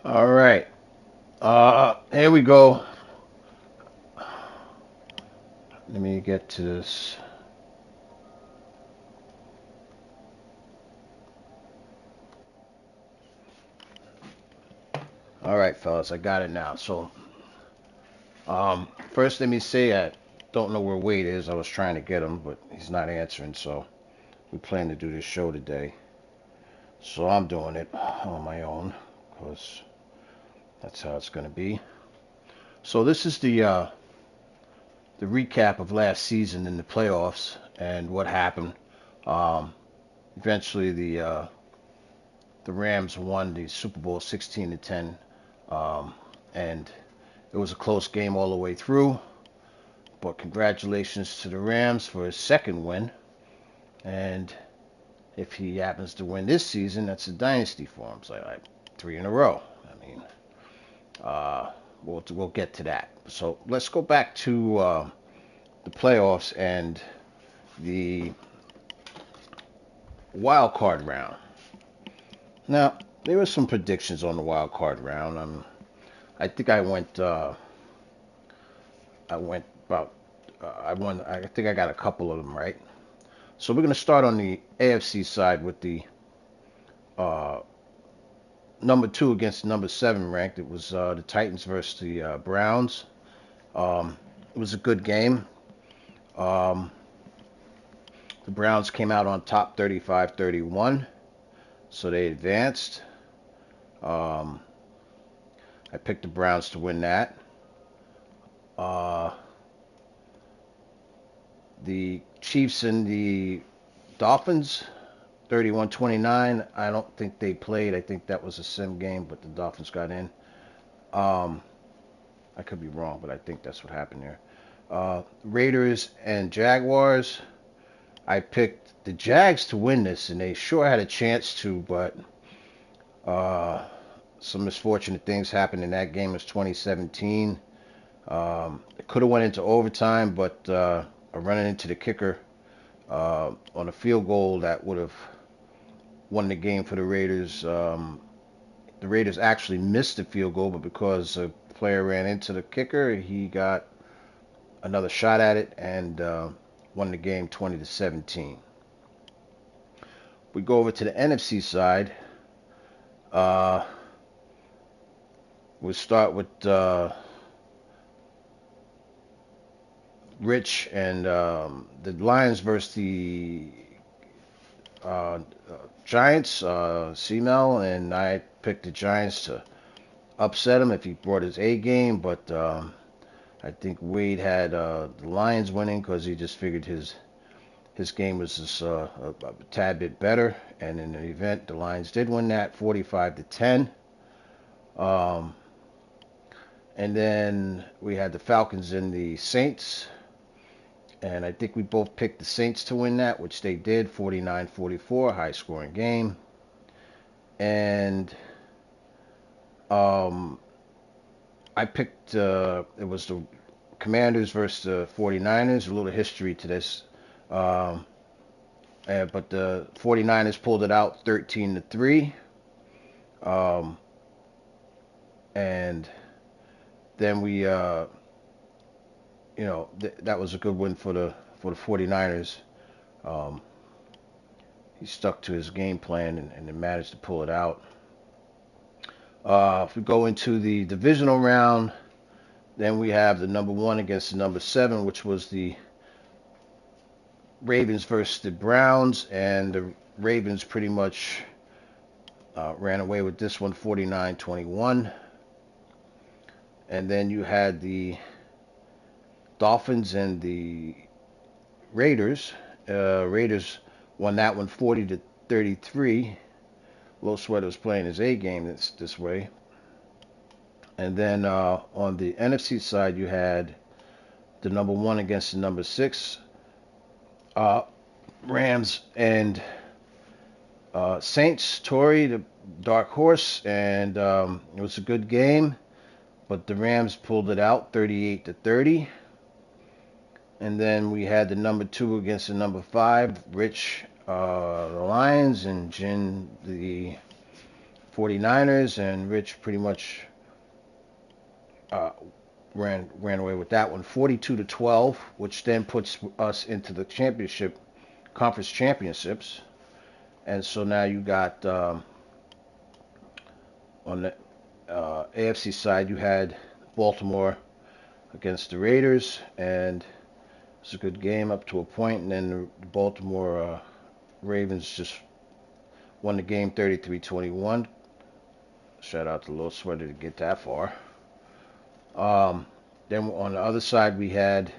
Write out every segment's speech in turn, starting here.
All right. Here we go. Let me get to this. All right, fellas, I got it now. So, first, let me say I don't know where Wade is. I was trying to get him, but he's not answering. So, we plan to do this show today. So, I'm doing it on my own because that's how it's going to be. So, this is the recap of last season in the playoffs and what happened. Um, Eventually, the Rams won the Super Bowl 16 to 10, and it was a close game all the way through. But congratulations to the Rams for his second win, and if he happens to win this season, that's a dynasty for him. It's like three in a row. I mean, uh, we'll get to that. So let's go back to the playoffs and the wild card round. Now, there were some predictions on the wild card round. I think I went about, I won. I think I got a couple of them right. So we're gonna start on the AFC side with the uh, number two against number seven ranked. It was the Titans versus the Browns. It was a good game. Um, the Browns came out on top 35-31, so they advanced. Um, I picked the Browns to win that. Uh, the Chiefs and the Dolphins, 31-29. I don't think they played. I think that was a sim game, but the Dolphins got in. Um, I could be wrong, but I think that's what happened there. Raiders and Jaguars. I picked the Jags to win this, and they sure had a chance to, but uh, some misfortunate things happened in that game. It was 2017. It could have went into overtime, but running into the kicker on a field goal that would have won the game for the Raiders. The Raiders actually missed the field goal, but because a player ran into the kicker, he got another shot at it and won the game 20-17. We go over to the NFC side. Uh, we'll start with Rich and the Lions versus the Giants. C-Mel and I picked the Giants to upset him if he brought his A game, but I think Wade had the Lions winning because he just figured his game was just a tad bit better. And in the event, the Lions did win that 45-10. Um, and then we had the Falcons and the Saints. And I think we both picked the Saints to win that, which they did, 49-44, high scoring game. And um, I picked, it was the Commanders versus the 49ers. A little history to this. Um, but the 49ers pulled it out 13-3. Um, and then that was a good win for the 49ers. Um, he stuck to his game plan and managed to pull it out. If we go into the divisional round, then we have the number one against the number seven, which was the Ravens versus the Browns, and the Ravens pretty much ran away with this one 49-21. And then you had the Dolphins and the Raiders. Raiders won that one 40-33. Low Sweater was playing his A game this way. And then on the NFC side, you had the number one against the number six, uh, Rams and Saints. Tory, the dark horse, and it was a good game, but the Rams pulled it out 38-30. And then we had the number two against the number five, Rich, the Lions, and Jin, the 49ers, and Rich pretty much uh, ran away with that one, 42-12, which then puts us into the conference championships. And so now you got on the AFC side, you had Baltimore against the Raiders, and it was a good game up to a point, and then the Baltimore Ravens just won the game 33-21. Shout out to Lil Sweater to get that far. Then on the other side, we had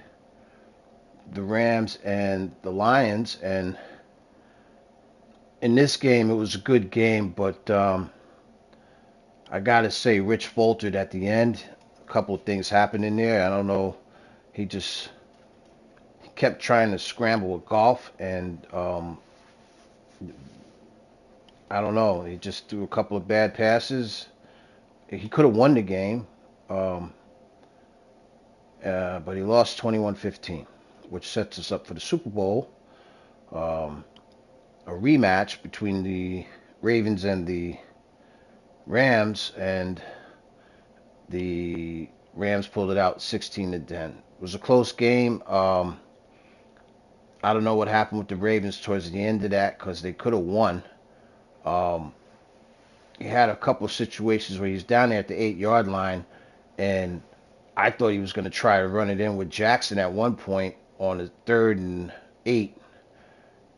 the Rams and the Lions, and in this game, it was a good game, but I gotta say, Rich faltered at the end. A couple of things happened in there. I don't know. He kept trying to scramble with golf, and I don't know. He just threw a couple of bad passes. He could have won the game, um, but he lost 21-15, which sets us up for the Super Bowl. Um, a rematch between the Ravens and the Rams, and the Rams pulled it out 16-10. It was a close game. I don't know what happened with the Ravens towards the end of that because they could have won. Um, he had a couple of situations where he's down there at the 8-yard line, and I thought he was going to try to run it in with Jackson at one point on the 3rd and 8,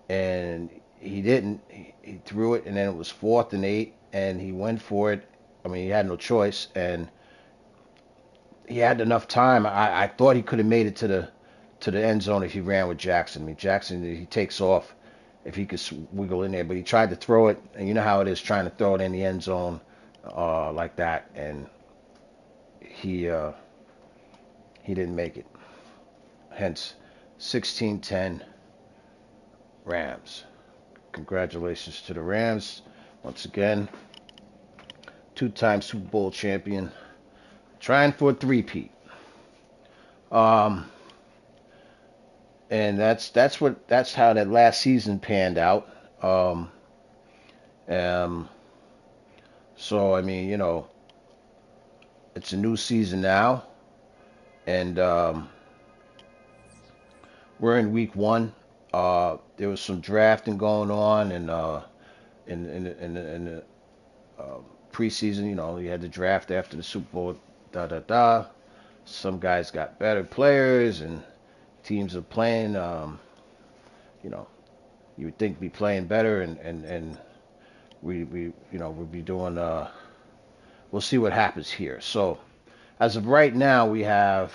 and he didn't. He threw it, and then it was 4th and 8, and he went for it. I mean, he had no choice, and he had enough time. I thought he could have made it to the end zone if he ran with Jackson. I mean, Jackson, he takes off if he could wiggle in there, but he tried to throw it, and you know how it is trying to throw it in the end zone like that, and he didn't make it. Hence, 16-10 Rams. Congratulations to the Rams once again. Two-time Super Bowl champion, trying for a three-peat. And that's how that last season panned out. Um, um, so I mean, it's a new season now, and we're in week one. There was some drafting going on, and in the preseason, you had the draft after the Super Bowl. Da da da. Some guys got better players, and teams are playing. You know, you would think be playing better, and we'll be doing. We'll see what happens here. So, as of right now, we have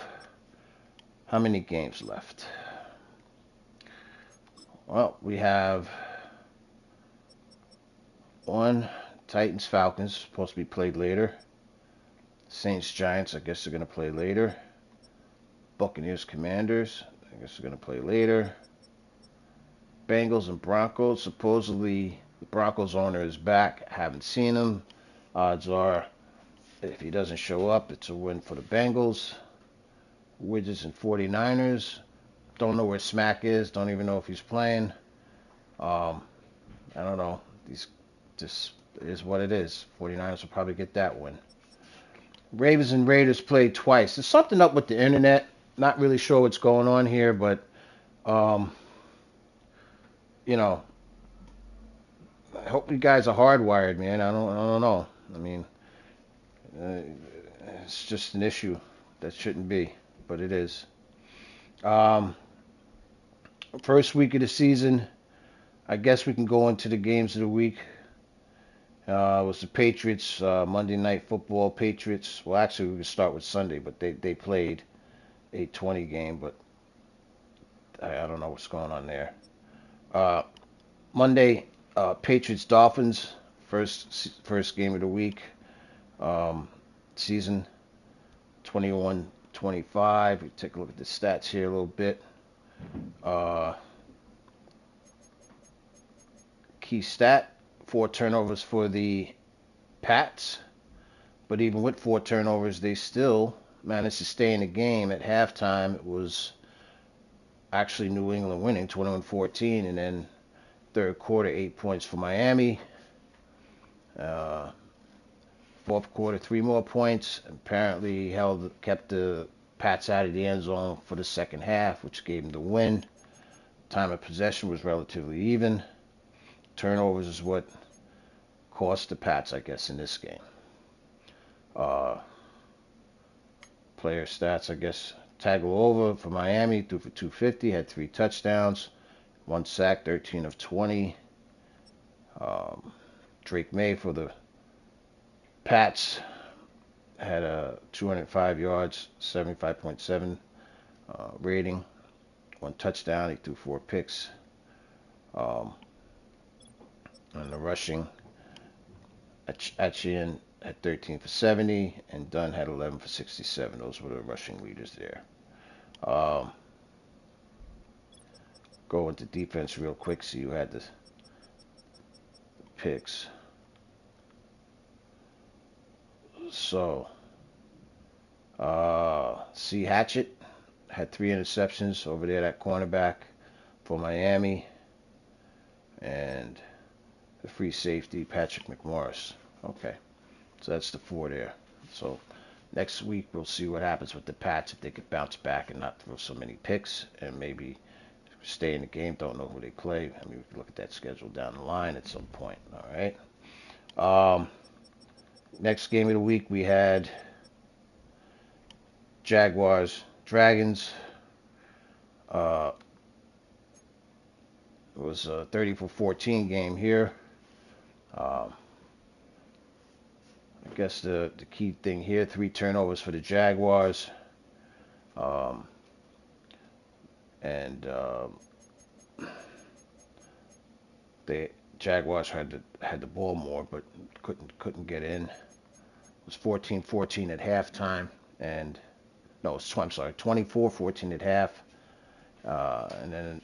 how many games left? Well, we have one Titans Falcons supposed to be played later. Saints Giants, I guess they're gonna play later. Buccaneers Commanders, I guess they're gonna play later. Bengals and Broncos. Supposedly the Broncos owner is back. Haven't seen him. Odds are, if he doesn't show up, it's a win for the Bengals. Wizards and 49ers. Don't know where Smack is. Don't even know if he's playing. I don't know. This is what it is. 49ers will probably get that win. Ravens and Raiders played twice. There's something up with the internet. Not really sure what's going on here, but um, I hope you guys are hardwired, man. I don't know. I mean, uh, it's just an issue that shouldn't be, but it is. Um, First week of the season, I guess we can go into the games of the week. It was the Patriots, Monday Night Football Patriots. Well, actually, we could start with Sunday, but they played a 20 game, but I don't know what's going on there. Uh, Monday, Patriots Dolphins, first game of the week. Season 21-25. We take a look at the stats here a little bit. Key stat: 4 turnovers for the Pats. But even with 4 turnovers, they still managed to stay in the game. At halftime, it was actually New England winning 21-14, and then third quarter, 8 points for Miami. fourth quarter, 3 more points. Apparently kept the Pats out of the end zone for the second half, which gave them the win. Time of possession was relatively even. Turnovers is what cost the Pats, I guess, in this game. Uh, Player stats, I guess. Tagovailoa for Miami threw for 250, had 3 touchdowns, 1 sack, 13 of 20. Um, Drake May for the Pats had a 205 yards, 75.7 rating, 1 touchdown. He threw 4 picks. Um, and the rushing, Achian had 13 for 70, and Dunn had 11 for 67. Those were the rushing leaders there. Um, Go into defense real quick. So you had the picks. So, C. Hatchett had 3 interceptions over there, that cornerback for Miami. And the free safety, Patrick McMorris. Okay, so that's the 4 there. So next week we'll see what happens with the Pats, if they could bounce back and not throw so many picks and maybe stay in the game. Don't know who they play. I mean, we can look at that schedule down the line at some point. All right. Next game of the week we had Jaguars Dragons. It was a 30-14 game here. I guess the key thing here, 3 turnovers for the Jaguars. And the Jaguars had the ball more, but couldn't get in. It was 14-14 at halftime, and no, I'm sorry, 24-14 at half, and then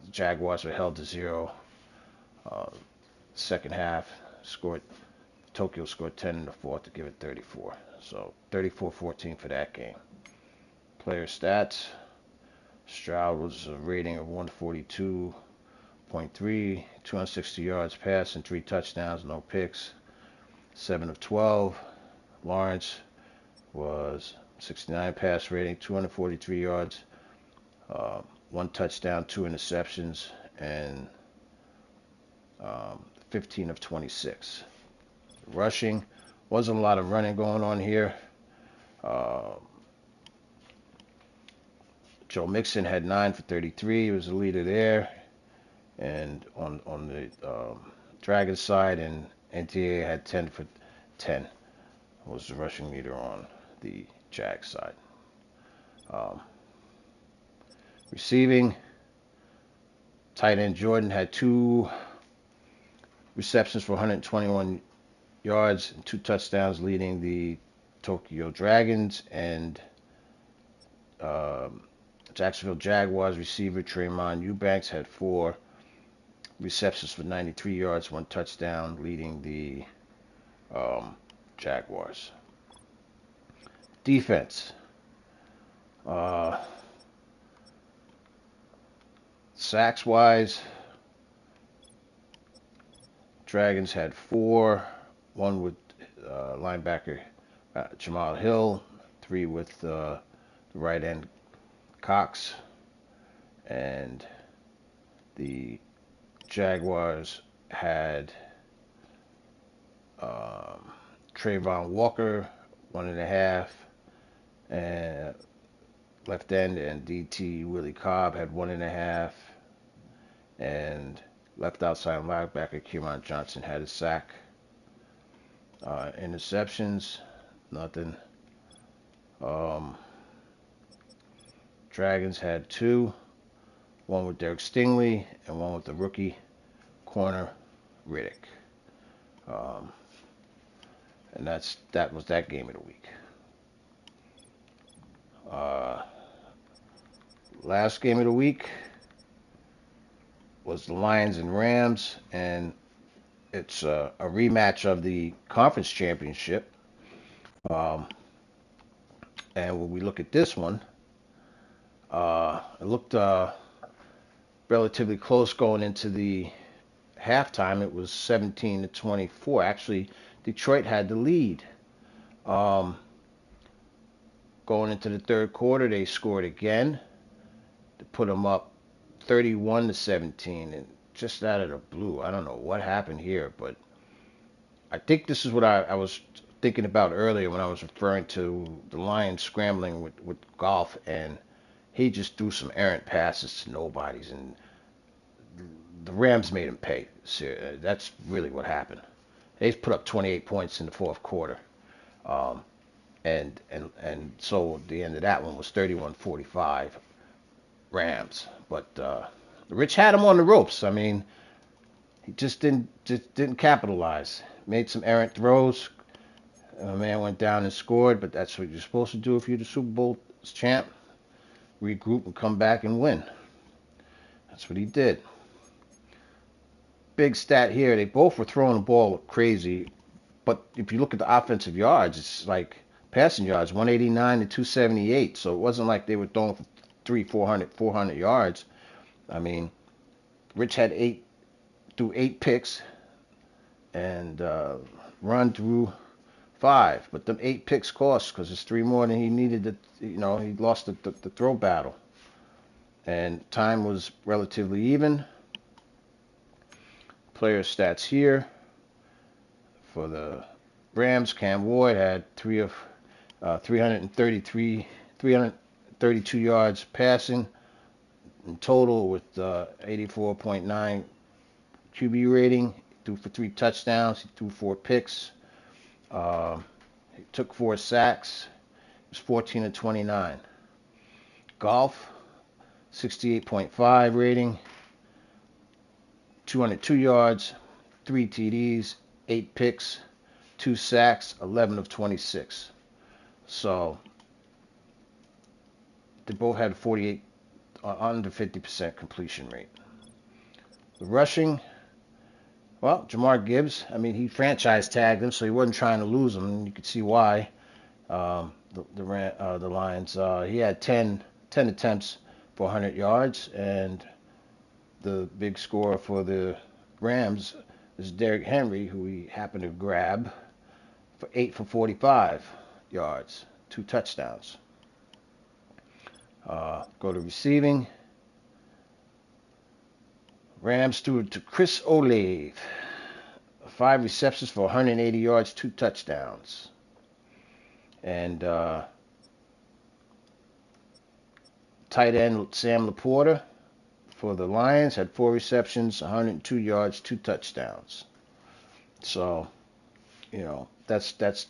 Jaguars were held to 0. Second half, Tokyo scored 10 in the fourth to give it 34. So 34-14 for that game. Player stats: Stroud was a rating of 142.3, 260 yards passing, 3 touchdowns, no picks, 7 of 12. Lawrence was 69 pass rating, 243 yards, 1 touchdown, 2 interceptions, and 15 of 26. Rushing, wasn't a lot of running going on here. Joe Mixon had 9 for 33. He was the leader there. And on the Dragons side, and NTA had 10 for 10. Was the rushing leader on the Jags side. Receiving, tight end Jordan had 2 receptions for 121 yards and 2 touchdowns, leading the Tokyo Dragons. And Jacksonville Jaguars receiver Tremont Eubanks had 4 receptions for 93 yards, 1 touchdown, leading the Jaguars. Defense. Sacks wise, Dragons had 4, 1 with linebacker Jamal Hill, 3 with the right end Cox, and the Jaguars had Trayvon Walker, 1.5, and left end, and DT Willie Cobb had 1.5, and left outside linebacker Kieran Johnson had a sack. Interceptions, nothing. Dragons had 2, 1 with Derek Stingley and 1 with the rookie corner Riddick. And that was that game of the week. Last game of the week was the Lions and Rams, and it's a rematch of the conference championship. And when we look at this one, it looked relatively close going into the halftime. It was 17-24. Actually, Detroit had the lead. Um, Going into the third quarter, they scored again to put them up 31-17, and just out of the blue. I don't know what happened here, but I think this is what I was thinking about earlier when I was referring to the Lions scrambling with Golf, and he just threw some errant passes to nobodies, and the Rams made him pay. That's really what happened. They put up 28 points in the fourth quarter. Um, and so the end of that one was 31-45 Rams. But Rich had him on the ropes. I mean, he just didn't capitalize. Made some errant throws. A man went down and scored, but that's what you're supposed to do if you're the Super Bowl champ. Regroup and come back and win. That's what he did. Big stat here. They both were throwing the ball crazy, but if you look at the offensive yards, it's like passing yards, 189 to 278. So it wasn't like they were throwing for 400 yards. I mean, Rich had threw eight picks and run through five, but them eight picks cost because it's three more than he needed. He lost the throw battle, and time was relatively even. Player stats here for the Rams. Cam Ward had 332 yards passing in total with 84.9 QB rating. He threw for 3 touchdowns. He threw 4 picks. He took 4 sacks. It was 14-29. Golf, 68.5 rating, 202 yards, 3 TDs, 8 picks, 2 sacks, 11 of 26. So they both had 48 under 50% completion rate. The rushing, well, Jamar Gibbs, I mean, he franchise tagged him, so he wasn't trying to lose him, and you could see why. The Lions, he had 10 attempts for 100 yards, and the big scorer for the Rams is Derrick Henry, who he happened to grab for 8 for 45 yards, 2 touchdowns. Go to receiving. Rams threw it to Chris Olave. 5 receptions for 180 yards, 2 touchdowns. And tight end Sam Laporta for the Lions had 4 receptions, 102 yards, 2 touchdowns. So, that's the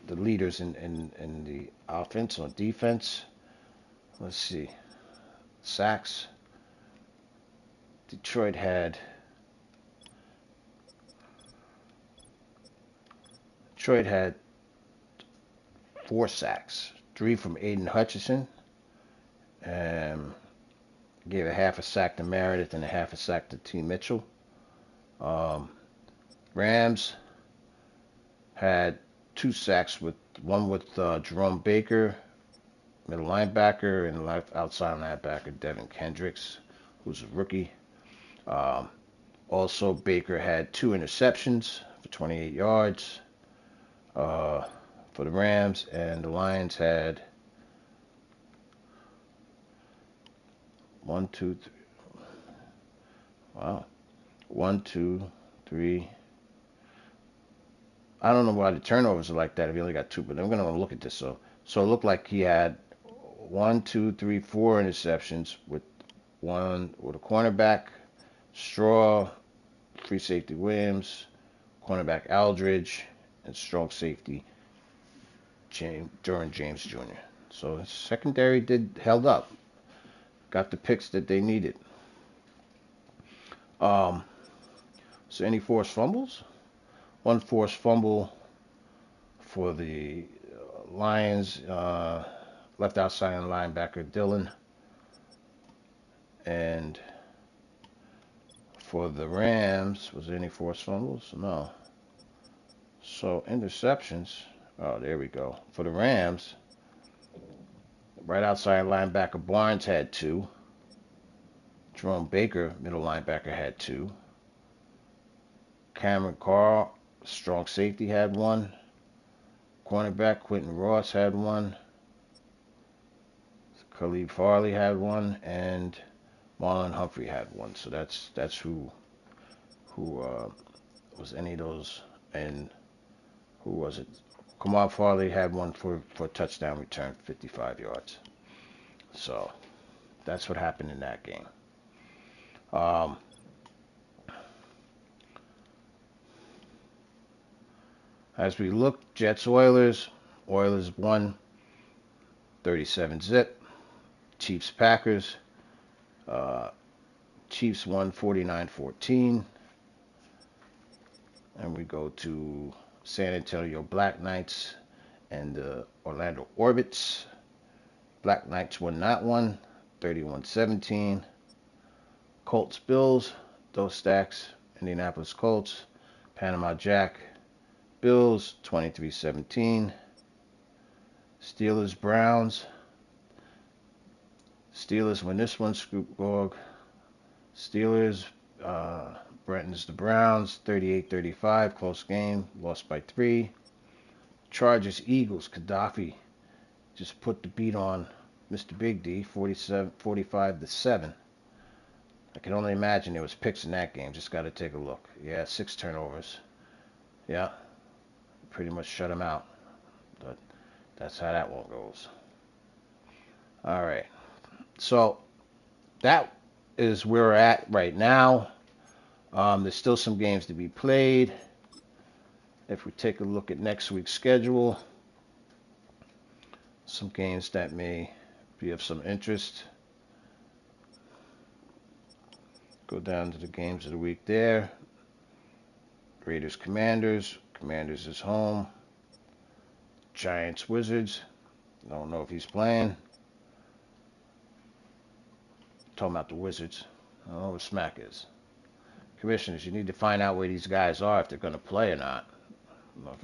leaders in the offense. On defense, let's see, sacks. Detroit had 4 sacks, 3 from Aiden Hutchinson, and gave a half a sack to Meredith and a half a sack to T. Mitchell. Rams had 2 sacks, one with Jerome Baker, middle linebacker, and outside linebacker Devin Kendricks, who's a rookie. Also, Baker had 2 interceptions for 28 yards for the Rams, and the Lions had 1, 2, 3. Wow. 1, 2, 3. I don't know why the turnovers are like that if he only got 2, but I'm going to look at this. So it looked like he had 1, 2, 3, 4 interceptions with one with a cornerback, Straw, free safety Williams, cornerback Aldridge, and strong safety James Jr. So his secondary held up. Got the picks that they needed. So any forced fumbles? 1 forced fumble for the Lions, left outside linebacker Dillon. And for the Rams, was there any forced fumbles? No. So interceptions. Oh, there we go. For the Rams, right outside linebacker Barnes had 2. Jerome Baker, middle linebacker, had 2. Cameron Carr, Strong safety had one. Cornerback Quentin Ross had one. Khalid Farley had one, and Marlon Humphrey had one. So that's who was any of those. And who was it? Kamar Farley had one for a touchdown return, 55 yards. So that's what happened in that game. Um, as we look, Jets Oilers. Oilers won 37 zip. Chiefs Packers. Uh, Chiefs won 49-14. And we go to San Antonio Black Knights and the Orlando Orbits. Black Knights won that one, 31-17. Colts Bills, those stacks. Indianapolis Colts, Panama Jack, Bills, 23-17. Steelers Browns. Steelers win this one, Scoop Gorg. Steelers, Brenton's the Browns, 38-35, close game, lost by 3. Chargers Eagles, Gaddafi just put the beat on Mr. Big D, 45-7. I can only imagine there was picks in that game. Just got to take a look. Yeah, 6 turnovers. Yeah, pretty much shut him out. But that's how that one goes. All right. So that is where we're at right now. There's still some games to be played. If we take a look at next week's schedule, some games that may be of some interest. Go down to the games of the week there. Raiders Commanders. Commanders is home. Giants Wizards. Don't know if he's playing. Talking about the Wizards. I don't know what Smack is. Commissioners, you need to find out where these guys are, if they're going to play or not.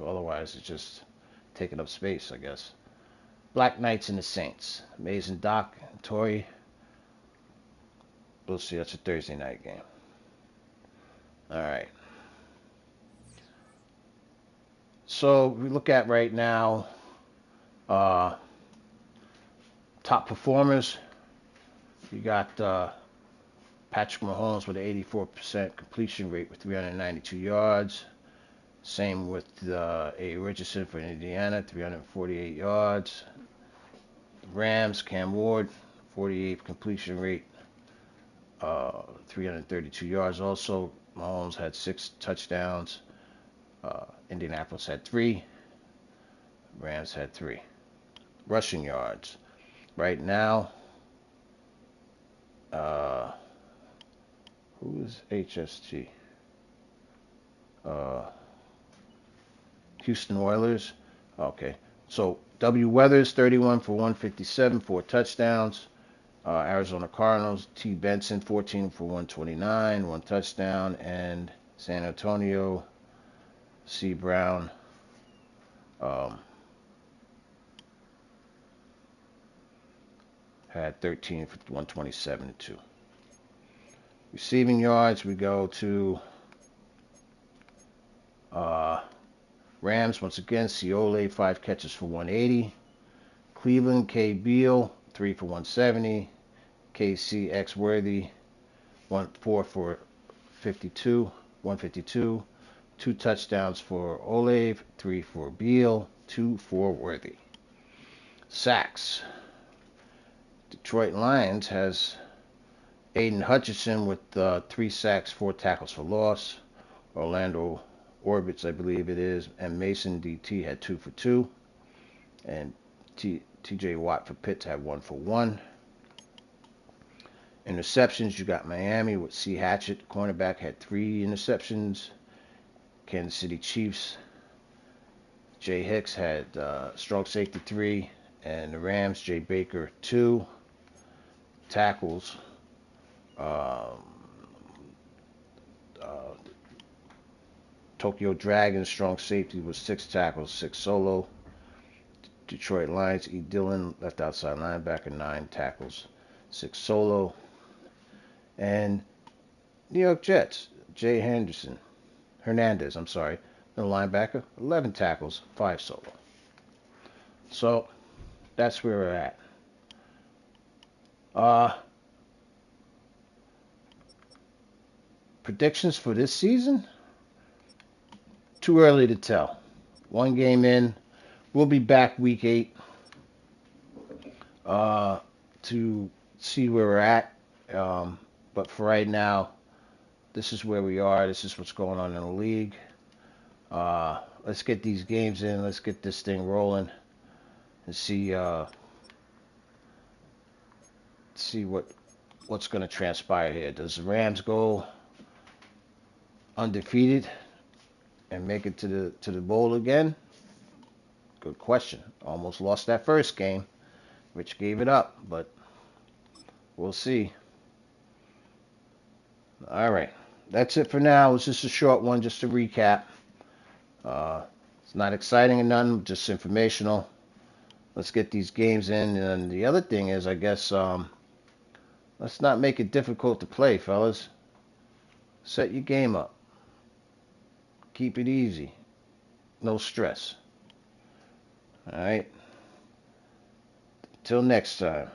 Otherwise, it's just taking up space, I guess. Black Knights and the Saints. Amazing Doc and Tori. We'll see. That's a Thursday night game. All right. So we look at right now top performers. You got Patrick Mahomes with an 84% completion rate with 392 yards. Same with A. Richardson for Indiana, 348 yards. Rams, Cam Ward, 48 completion rate, 332 yards. Also, Mahomes had 6 touchdowns. Indianapolis had 3. Rams had 3. Rushing yards. Right now, who is HSG? Houston Oilers. Okay. So W. Weathers, 31 for 157, 4 touchdowns. Arizona Cardinals, T. Benson, 14 for 129, 1 touchdown. And San Antonio, C. Brown, had 13 for 127 and 2. Receiving yards, we go to Rams, once again, Ciole, 5 catches for 180. Cleveland, K. Beal, 3 for 170. KC, X. Worthy, 4 for 152. 2 touchdowns for Olave, 3 for Beal, 2 for Worthy. Sacks. Detroit Lions has Aiden Hutchinson with 3 sacks, 4 tackles for loss. Orlando Orbits, I believe it is, and Mason DT had 2 for 2. And TJ Watt for Pitts had 1 for 1. Interceptions, you got Miami with C. Hatchett. Cornerback had 3 interceptions. Kansas City Chiefs, Jay Hicks had strong safety 3. And the Rams, Jay Baker 2. Tackles. Tokyo Dragons, strong safety was 6 tackles, 6 solo. Detroit Lions, E. Dillon, left outside linebacker, 9 tackles, 6 solo. And New York Jets, Jay Hernandez, the linebacker, 11 tackles, 5 solo. So that's where we're at. Predictions for this season? Too early to tell. One game in. We'll be back week 8 to see where we're at. But for right now, this is where we are. This is what's going on in the league. Let's get these games in. Let's get this thing rolling and see what's going to transpire here. Does the Rams go undefeated and make it to the bowl again? Good question. Almost lost that first game. Rich gave it up, but we'll see. All right. That's it for now. It's just a short one, just to recap. It's not exciting or nothing, just informational. Let's get these games in. And the other thing is, I guess, let's not make it difficult to play, fellas. Set your game up. Keep it easy. No stress. All right. Till next time.